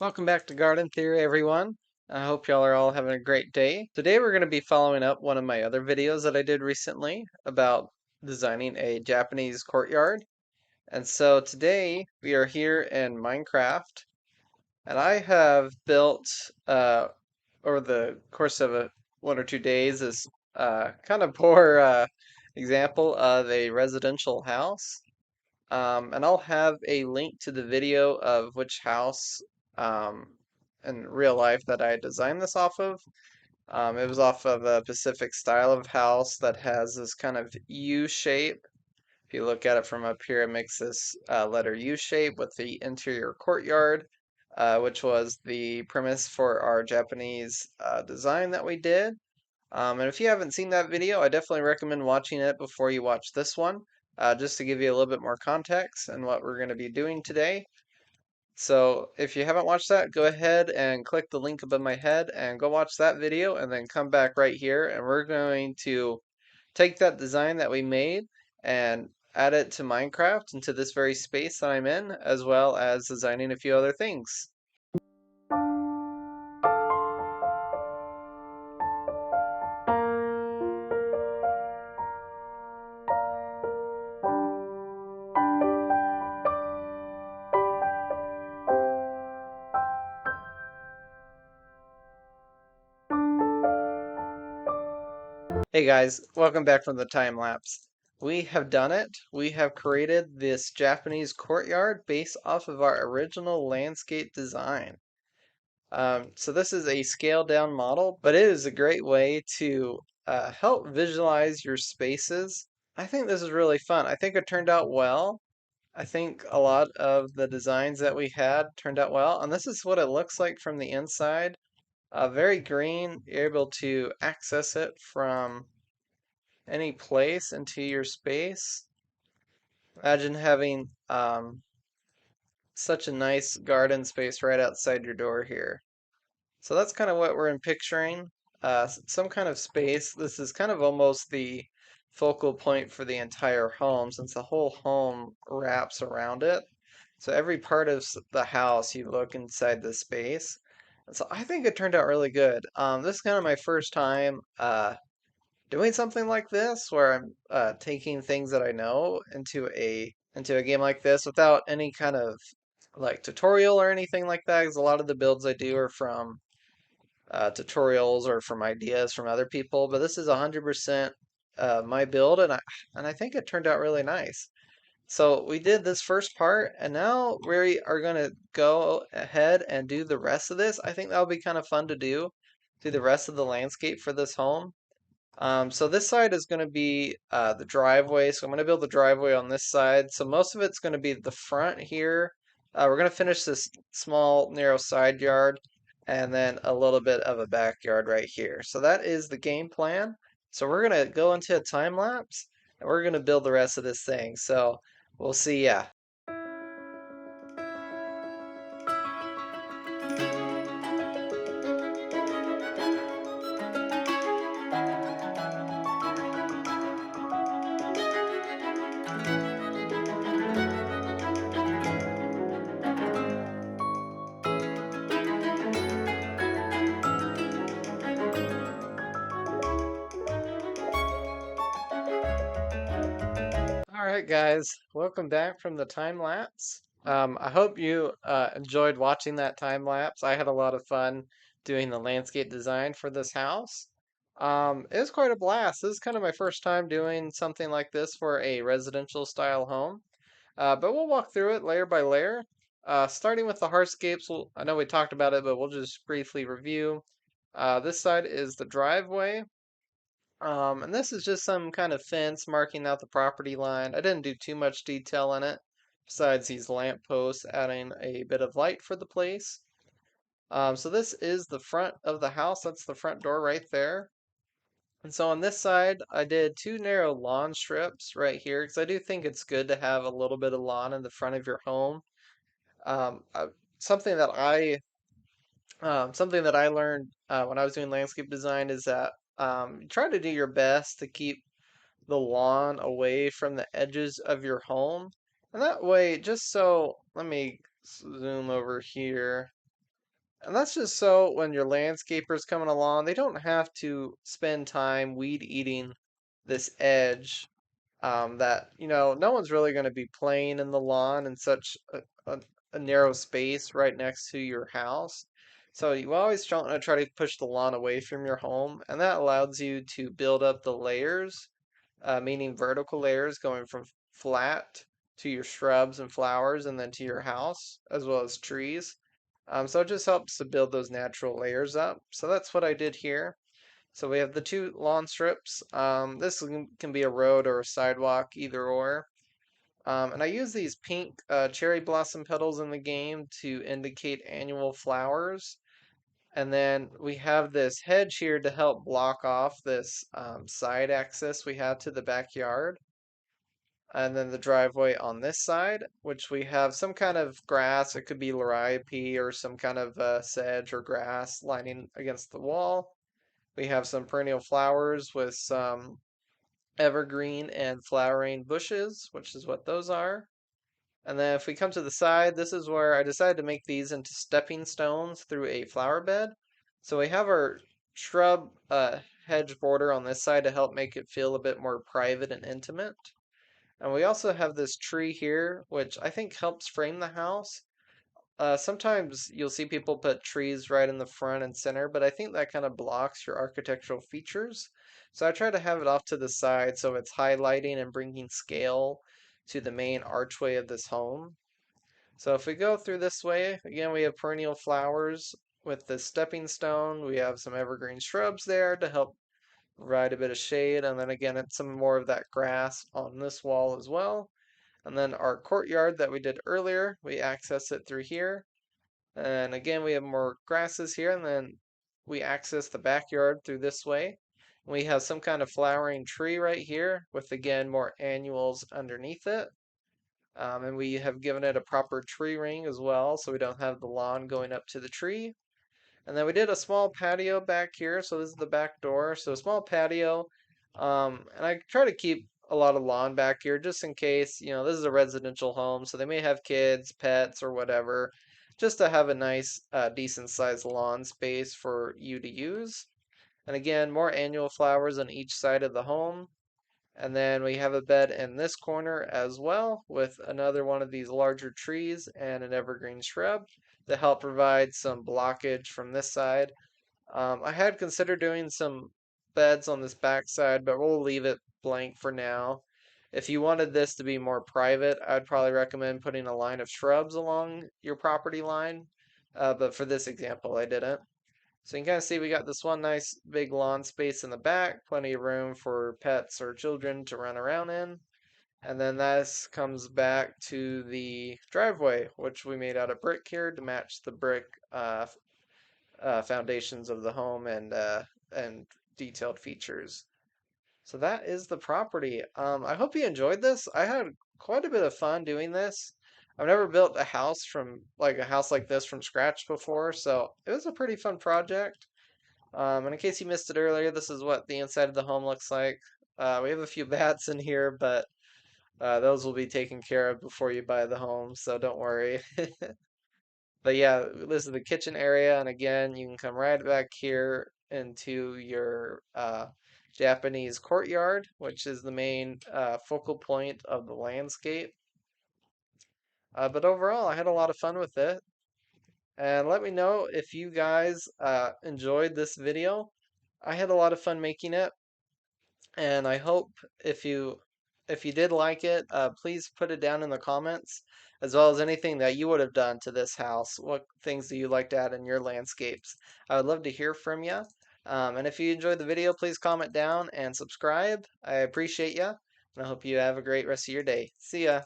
Welcome back to Garden Theory, everyone. I hope y'all are all having a great day. Today we're going to be following up one of my other videos that I did recently about designing a Japanese courtyard. And so today we are here in Minecraft, and I have built over the course of 1 or 2 days this kind of poor example of a residential house. And I'll have a link to the video of which house um, in real life that I designed this off of. It was off of a Pacific style of house that has this kind of U shape. If you look at it from up here, it makes this letter U shape with the interior courtyard, which was the premise for our Japanese design that we did. And if you haven't seen that video, I definitely recommend watching it before you watch this one, just to give you a little bit more context and what we're going to be doing today. So if you haven't watched that, go ahead and click the link above my head and go watch that video and then come back right here and we're going to take that design that we made and add it to Minecraft into this very space that I'm in, as well as designing a few other things. Hey guys, welcome back from the time lapse. We have done it. We have created this Japanese courtyard based off of our original landscape design. So this is a scaled down model, but it is a great way to help visualize your spaces. I think this is really fun. I think it turned out well. I think a lot of the designs that we had turned out well, and this is what it looks like from the inside. Very green. You're able to access it from any place into your space. Imagine having such a nice garden space right outside your door here. So that's kind of what we're picturing. Some kind of space. This is kind of almost the focal point for the entire home since the whole home wraps around it. So every part of the house, you look inside the space. And so I think it turned out really good. This is kind of my first time doing something like this where I'm taking things that I know into a game like this without any kind of like tutorial or anything like that. Because a lot of the builds I do are from tutorials or from ideas from other people, but this is 100% my build, and I think it turned out really nice. So we did this first part, and now we are gonna go ahead and do the rest of this. I think that'll be kind of fun to do the rest of the landscape for this home. So this side is going to be the driveway. So I'm going to build the driveway on this side. So most of it's going to be the front here. We're going to finish this small, narrow side yard and then a little bit of a backyard right here. So that is the game plan. So we're going to go into a time lapse and we're going to build the rest of this thing. So we'll see ya. All right, guys, welcome back from the time lapse. I hope you enjoyed watching that time lapse. I had a lot of fun doing the landscape design for this house. It was quite a blast. This is kind of my first time doing something like this for a residential style home. But we'll walk through it layer by layer. Starting with the hardscapes, I know we talked about it, but we'll just briefly review. This side is the driveway. And this is just some kind of fence marking out the property line. I didn't do too much detail in it, besides these lamp posts adding a bit of light for the place. So this is the front of the house. That's the front door right there. And so on this side, I did two narrow lawn strips right here because I do think it's good to have a little bit of lawn in the front of your home. Um, uh, something that I something that I learned when I was doing landscape design is that you try to do your best to keep the lawn away from the edges of your home. And that way, just so, let me zoom over here. And that's just so when your landscaper's coming along, they don't have to spend time weed eating this edge that, no one's really going to be playing in the lawn in such a narrow space right next to your house. So you always try to push the lawn away from your home, and that allows you to build up the layers, meaning vertical layers going from flat to your shrubs and flowers and then to your house, as well as trees. So it just helps to build those natural layers up. So that's what I did here. So we have the two lawn strips. This can be a road or a sidewalk, either or. And I use these pink cherry blossom petals in the game to indicate annual flowers. And then we have this hedge here to help block off this side access we have to the backyard. And then the driveway on this side, which we have some kind of grass. It could be liriope or some kind of sedge or grass lining against the wall. We have some perennial flowers with some evergreen and flowering bushes, which is what those are. And then if we come to the side, this is where I decided to make these into stepping stones through a flower bed. So we have our shrub hedge border on this side to help make it feel a bit more private and intimate. And we also have this tree here, which I think helps frame the house. Sometimes you'll see people put trees right in the front and center, but I think that kind of blocks your architectural features. So I try to have it off to the side so it's highlighting and bringing scale to the main archway of this home. So if we go through this way, again, we have perennial flowers with the stepping stone. We have some evergreen shrubs there to help provide a bit of shade. And then again, it's some more of that grass on this wall as well. And then our courtyard that we did earlier, we access it through here. And again, we have more grasses here, and then we access the backyard through this way. We have some kind of flowering tree right here with, again, more annuals underneath it. And we have given it a proper tree ring as well, so we don't have the lawn going up to the tree. And then we did a small patio back here. So this is the back door. So a small patio. And I try to keep a lot of lawn back here just in case, this is a residential home. So they may have kids, pets, or whatever, just to have a nice, decent sized lawn space for you to use. And again, more annual flowers on each side of the home. And then we have a bed in this corner as well with another one of these larger trees and an evergreen shrub to help provide some blockage from this side. I had considered doing some beds on this back side, but we'll leave it blank for now. If you wanted this to be more private, I'd probably recommend putting a line of shrubs along your property line. But for this example, I didn't. So you can kind of see we got this one nice big lawn space in the back, plenty of room for pets or children to run around in. And then this comes back to the driveway, which we made out of brick here to match the brick foundations of the home and detailed features. So that is the property. I hope you enjoyed this. I had quite a bit of fun doing this. I've never built a house like this from scratch before, so it was a pretty fun project. And in case you missed it earlier, this is what the inside of the home looks like. We have a few bats in here, but those will be taken care of before you buy the home, so don't worry. But yeah, this is the kitchen area, and again, you can come right back here into your Japanese courtyard, which is the main focal point of the landscape. But overall, I had a lot of fun with it. And let me know if you guys enjoyed this video. I had a lot of fun making it, and I hope if you did like it, please put it down in the comments, as well as anything that you would have done to this house. What things do you like to add in your landscapes? I would love to hear from you. And if you enjoyed the video, please comment down and subscribe. I appreciate you, and I hope you have a great rest of your day. See ya.